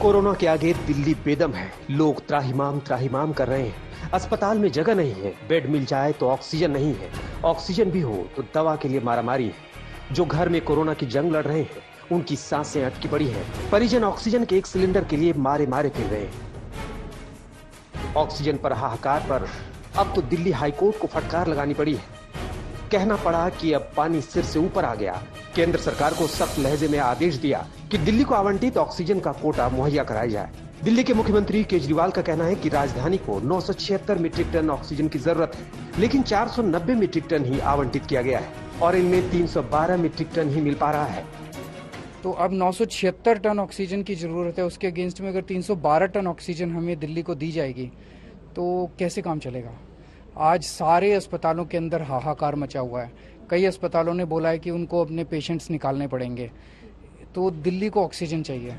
Corona के आगे दिल्ली बेदम है। लोग त्राहिमाम त्राहिमाम कर रहे हैं। अस्पताल में जगह नहीं है, बेड मिल जाए तो ऑक्सीजन नहीं है, ऑक्सीजन भी हो तो दवा के लिए मारामारी है। जो घर में कोरोना की जंग लड़ रहे हैं उनकी सांसें अटकी पड़ी हैं। परिजन ऑक्सीजन के एक सिलेंडर के लिए मारे मारे फिर रहे हैं। ऑक्सीजन पर हाहाकार पर अब तो दिल्ली हाईकोर्ट को फटकार लगानी पड़ी है। कहना पड़ा कि अब पानी सिर से ऊपर आ गया। केंद्र सरकार को सख्त लहजे में आदेश दिया कि दिल्ली को आवंटित ऑक्सीजन का कोटा मुहैया कराया जाए। दिल्ली के मुख्यमंत्री केजरीवाल का कहना है कि राजधानी को 976 मीट्रिक टन ऑक्सीजन की जरूरत है, लेकिन 490 मीट्रिक टन ही आवंटित किया गया है और इनमें 312 मीट्रिक टन ही मिल पा रहा है। तो अब 976 टन ऑक्सीजन की जरूरत है, उसके अगेंस्ट में अगर 312 टन ऑक्सीजन हमें दिल्ली को दी जाएगी तो कैसे काम चलेगा। आज सारे अस्पतालों के अंदर हाहाकार मचा हुआ है। कई अस्पतालों ने बोला है कि उनको अपने पेशेंट्स निकालने पड़ेंगे, तो दिल्ली को ऑक्सीजन चाहिए।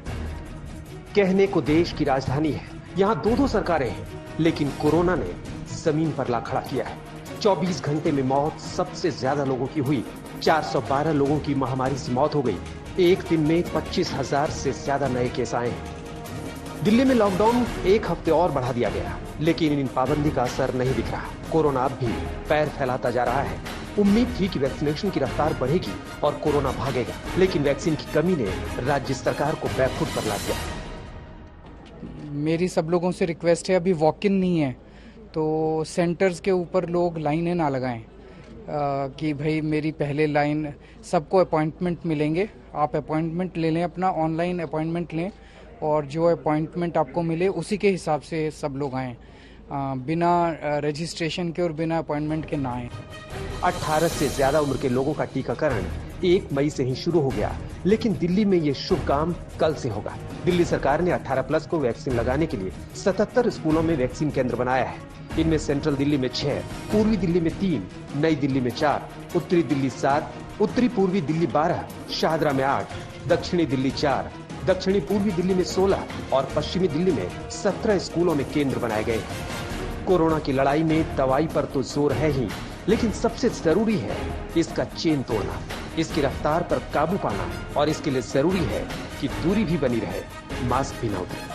कहने को देश की राजधानी है, यहाँ दो सरकारें हैं, लेकिन कोरोना ने जमीन पर ला खड़ा किया है। 24 घंटे में मौत सबसे ज्यादा लोगों की हुई। 412 लोगों की महामारी से मौत हो गई। एक दिन में 25,000 से ज्यादा नए केस आए हैं। दिल्ली में लॉकडाउन एक हफ्ते और बढ़ा दिया गया, लेकिन इन पाबंदी का असर नहीं दिख रहा। कोरोना अब भी पैर फैलाता जा रहा है। उम्मीद थी कि वैक्सीनेशन की रफ्तार बढ़ेगी और कोरोना भागेगा, लेकिन वैक्सीन की कमी ने राज्य सरकार को बैकफुट पर ला दिया। मेरी सब लोगों से रिक्वेस्ट है, अभी वॉक इन नहीं है तो सेंटर्स के ऊपर लोग लाइनें ना लगाएं कि भाई मेरी पहले लाइन। सबको अपॉइंटमेंट मिलेंगे, आप अपॉइंटमेंट ले लें, अपना ऑनलाइन अपॉइंटमेंट लें और जो अपॉइंटमेंट आपको मिले उसी के हिसाब से सब लोग आएँ, बिना रजिस्ट्रेशन के और बिना अपॉइंटमेंट के ना आए। 18 से ज्यादा उम्र के लोगों का टीकाकरण 1 मई से ही शुरू हो गया, लेकिन दिल्ली में ये शुभ काम कल से होगा। दिल्ली सरकार ने 18+ को वैक्सीन लगाने के लिए 77 स्कूलों में वैक्सीन केंद्र बनाया है। इनमें सेंट्रल दिल्ली में 6, पूर्वी दिल्ली में 3, नई दिल्ली में 4, उत्तरी दिल्ली 7, उत्तरी पूर्वी दिल्ली 12, शाहदरा में 8, दक्षिणी दिल्ली 4, दक्षिणी पूर्वी दिल्ली में 16 और पश्चिमी दिल्ली में 17 स्कूलों में केंद्र बनाए गए। कोरोना की लड़ाई में दवाई पर तो जोर है ही, लेकिन सबसे जरूरी है इसका चेन तोड़ना, इसकी रफ्तार पर काबू पाना और इसके लिए जरूरी है कि दूरी भी बनी रहे, मास्क भी न उतरे।